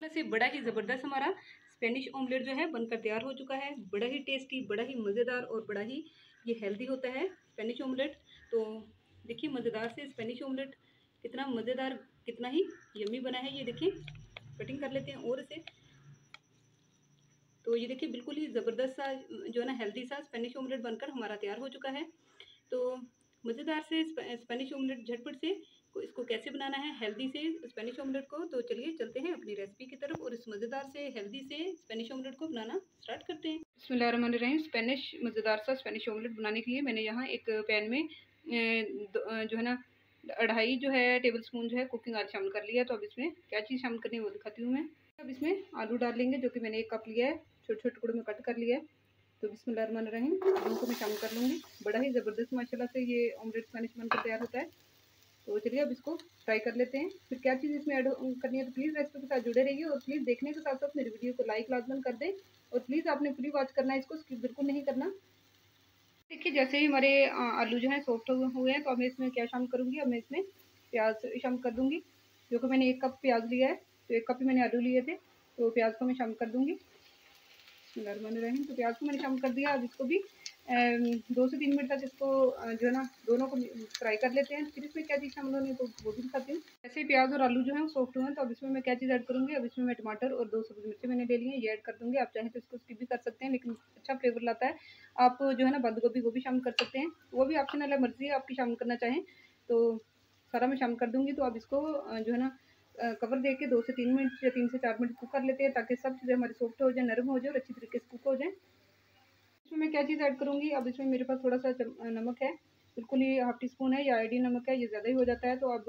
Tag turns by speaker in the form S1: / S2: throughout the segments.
S1: वैसे बड़ा ही ज़बरदस्त हमारा स्पेनिश ऑमलेट जो है बनकर तैयार हो चुका है। बड़ा ही टेस्टी, बड़ा ही मज़ेदार और बड़ा ही ये हेल्दी होता है स्पेनिश ऑमलेट। तो देखिए मज़ेदार से स्पेनिश ऑमलेट कितना मज़ेदार, कितना ही यम्मी बना है। ये देखिए कटिंग कर लेते हैं और इसे। तो ये देखिए बिल्कुल ही ज़बरदस्त सा जो है ना हेल्दी सा स्पेनिश ऑमलेट बनकर हमारा तैयार हो चुका है। तो मज़ेदार से स्पेनिश ऑमलेट झटपट से इसको कैसे बनाना है हेल्दी से स्पेनिश ऑमलेट को, तो चलिए चलते हैं अपनी रेसिपी की तरफ और इस मज़ेदार से हेल्दी से स्पेनिश ऑमलेट को बनाना स्टार्ट करते हैं। बिस्मिल्लाहिर्रहमानिर्रहीम। स्पेनिश मज़ेदार सा स्पेनिश ऑमलेट बनाने के लिए मैंने यहाँ एक पैन में जो है ना 2.5 जो है टेबल स्पून जो है कुकिंग ऑयल शामिल कर लिया। तो अब इसमें क्या चीज़ शामिल करनी है वो दिखाती हूँ मैं। अब इसमें आलू डाल लेंगे जो कि मैंने 1 कप लिया है, छोटे छोटे टुकड़ों में कट कर लिया है। तो बिस्मिल्लाहिर्रहमानिर्रहीम आलू को मैं शामिल कर लूँगी। बड़ा ही ज़बरदस्त माशाल्लाह से ये ऑमलेट स्पेनिश बनकर तैयार होता है। तो चलिए अब इसको फ्राई कर लेते हैं। फिर क्या चीज़ इसमें ऐड करनी है तो प्लीज़ रेसिपी के साथ जुड़े रहिए और प्लीज़ देखने के साथ साथ मेरी वीडियो को लाइक लाजमन कर दें और प्लीज़ आपने पूरी वॉच करना है, इसको स्किप बिल्कुल नहीं करना। देखिए जैसे ही हमारे आलू जो है सॉफ्ट हुए हैं तो अब मैं इसमें क्या शामिल करूँगी, अब मैं इसमें प्याज शामिल कर दूँगी जो कि मैंने 1 कप प्याज लिया है। तो 1 कप ही मैंने आलू लिए थे, तो प्याज को मैं शामिल कर दूँगी। बिस्मिल्लाहिर्रहमानिर्रहीम। तो प्याज को मैंने शामिल कर दिया। अब इसको भी 2 से 3 मिनट तक इसको जो है ना दोनों को फ्राई कर लेते हैं। फिर इसमें क्या चीज़ शामिल होनी है तो वो भी दिखाती हूँ। जैसे ही प्याज और आलू जो है वो सॉफ्ट हुए हैं तो अब इसमें मैं क्या चीज़ ऐड करूँगी, अब इसमें मैं टमाटर और 2 सब्ज़ी मिर्ची मैंने ले ली है, ये ऐड कर दूँगी। आप चाहें तो इसको स्किप भी कर सकते हैं लेकिन अच्छा फ्लेवर लाता है। आप जो है ना बंद गोभी वो भी शामिल कर सकते हैं, वो भी ऑप्शनल है, मर्ज़ी है आपकी शामिल करना चाहें तो। सारा मैं शामिल कर दूँगी। तो अब इसको जो है ना कवर दे के 2 से 3 मिनट या 3 से 4 मिनट कुक कर लेते हैं ताकि सब चीज़ें हमारी सॉफ्ट हो जाए, नरम हो जाए और अच्छी तरीके से कुक हो जाए। इसमें मैं क्या चीज़ ऐड करूँगी, अब इसमें मेरे पास थोड़ा सा नमक है, बिल्कुल ही हाफ़ टी स्पून है या आईडी नमक है, ये ज़्यादा ही हो जाता है तो अब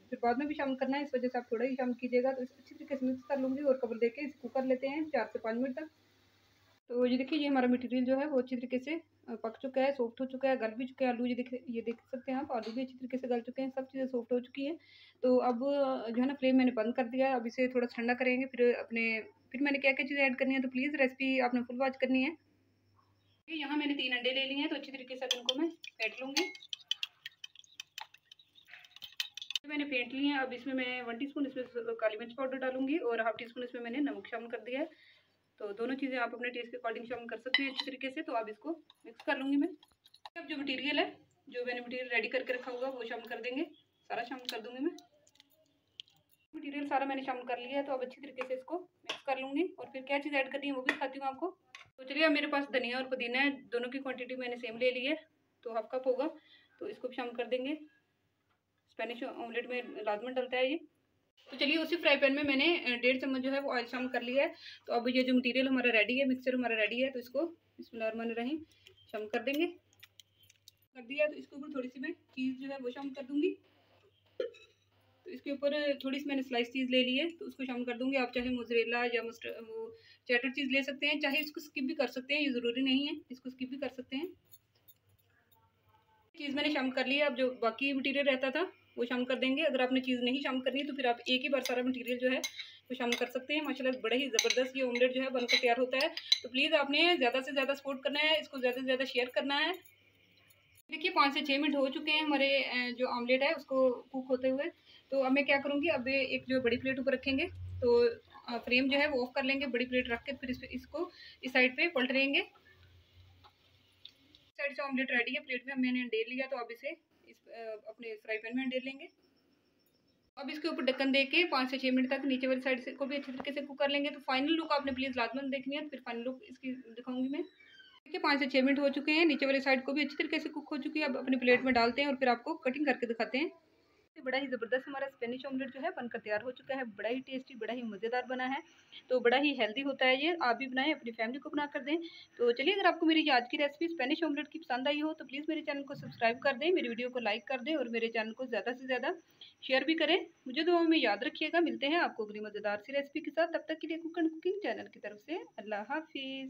S1: फिर बाद में भी शामिल करना है, इस वजह से आप थोड़ा ही शामिल कीजिएगा। तो इसे अच्छी तरीके से मिक्स कर लूँगी और कवर देके इसे कुक कर लेते हैं 4 से 5 मिनट तक। तो ये देखिए ये हमारा मटेरियल जो है वो अच्छी तरीके से पक चुका है, सॉफ्ट हो चुका है, गल भी चुके हैं आलू। ये देख सकते हैं आप, आलू भी अच्छी तरीके से गल चुके हैं, सब चीज़ें सॉफ्ट हो चुकी हैं। तो अब जो है ना फ्लेम मैंने बंद कर दिया है। अब इसे थोड़ा ठंडा करेंगे फिर मैंने क्या-क्या चीज़ें ऐड करनी है तो प्लीज़ रेसिपी आपने फुल वॉच करनी है। यहाँ मैंने 3 अंडे ले लिए हैं तो अच्छी तरीके से अब इनको मैं फेंट लूँगी। मैंने फेंट लिए हैं। अब इसमें मैं 1 टीस्पून इसमें काली मिर्च पाउडर डालूँगी और हाफ़ टी स्पून इसमें मैंने नमक शामिल कर दिया है। तो दोनों चीज़ें आप अपने टेस्ट के अकॉर्डिंग शामिल कर सकते हैं अच्छी तरीके से। तो अब इसको मिक्स कर लूँगी मैं। अब जो मटीरियल है, जो मैंने मटीरियल रेडी करके रखा होगा वो शामिल कर देंगे, सारा शामिल कर दूँगी मैं। मटीरियल सारा मैंने शामिल कर लिया है तो अब अच्छी तरीके से इसको मिक्स कर लूँगी और फिर क्या चीज़ ऐड करनी है वो भी दिखाती हूँ आपको। तो चलिए अब मेरे पास धनिया और पुदीना है, दोनों की क्वांटिटी मैंने सेम ले ली है तो हाफ़ कप होगा, तो इसको भी शामिल कर देंगे। स्पेनिश ऑमलेट में लाजमन डलता है ये। तो चलिए उसी फ्राई पैन में मैंने 1.5 चम्मच जो है वो ऑयल शामिल कर लिया है। तो अब ये जो मटेरियल हमारा रेडी है, मिक्सचर हमारा रेडी है, तो इसको बिस्मिल्लाहिर्रहमानिर्रहीम शामिल कर देंगे। कर दिया तो इसके ऊपर थोड़ी सी मैं चीज़ जो है वो शामिल कर दूँगी। तो इसके ऊपर थोड़ी सी मैंने स्लाइस चीज़ ले ली है तो उसको शामिल कर दूँगी। आप चाहे मोज़रेला या वो चेडर चीज़ ले सकते हैं, चाहे इसको स्किप भी कर सकते हैं, ये ज़रूरी नहीं है, इसको स्किप भी कर सकते हैं। चीज़ मैंने शामिल कर ली है। अब जो बाकी मटीरियल रहता था वो शामिल कर देंगे। अगर आपने चीज़ नहीं शामिल करनी है तो फिर आप एक ही बार सारा मटीरियल जो है वो शामिल कर सकते हैं। माशाल्लाह बड़ा ही ज़बरदस्त ये ऑमलेट जो है बनकर तैयार होता है। तो प्लीज़ आपने ज़्यादा से ज़्यादा सपोर्ट करना है, इसको ज़्यादा से ज़्यादा शेयर करना है। देखिए 5 से 6 मिनट हो चुके हैं हमारे जो ऑमलेट है उसको कुक होते हुए। तो अब मैं क्या करूँगी, अब एक जो बड़ी प्लेट ऊपर रखेंगे तो फ्लेम जो है वो ऑफ कर लेंगे। बड़ी प्लेट रख के फिर इसको इस साइड पे पलटेंगे। साइड से ऑमलेट रेडी है, प्लेट में मैंने अंडेर लिया तो अब इसे अपने फ्राई पैन में अंडेर लेंगे। अब इसके ऊपर ढक्कन दे के 5 से 6 मिनट तक नीचे वाली साइड से को भी अच्छी तरीके से कुक कर लेंगे। तो फाइनल लुक आपने प्लीज़ लाजमन देखनी है, तो फिर फाइनल लुक इसकी दिखाऊंगी मैं। देखिए 5 से 6 मिनट हो चुके हैं, नीचे वाली साइड को भी अच्छी तरीके से कुक हो चुकी है। अब अपनी प्लेट में डालते हैं और फिर आपको कटिंग करके दिखाते हैं। बड़ा ही ज़बरदस्त हमारा स्पेनिश ऑमलेट जो है बनकर तैयार हो चुका है। बड़ा ही टेस्टी, बड़ा ही मज़ेदार बना है, तो बड़ा ही हेल्दी होता है ये। आप भी बनाएं, अपनी फैमिली को बना कर दें। तो चलिए अगर आपको मेरी आज की रेसिपी स्पेनिश ऑमलेट की पसंद आई हो तो प्लीज़ मेरे चैनल को सब्सक्राइब कर दें, मेरी वीडियो को लाइक कर दें और मेरे चैनल को ज़्यादा से ज़्यादा शेयर भी करें। मुझे दुआओं में याद रखिएगा। मिलते हैं आपको अगली मज़ेदार सी रेसिपी के साथ। तब तक के लिए कुक एंड कुकिंग चैनल की तरफ से अल्लाह हाफिज़।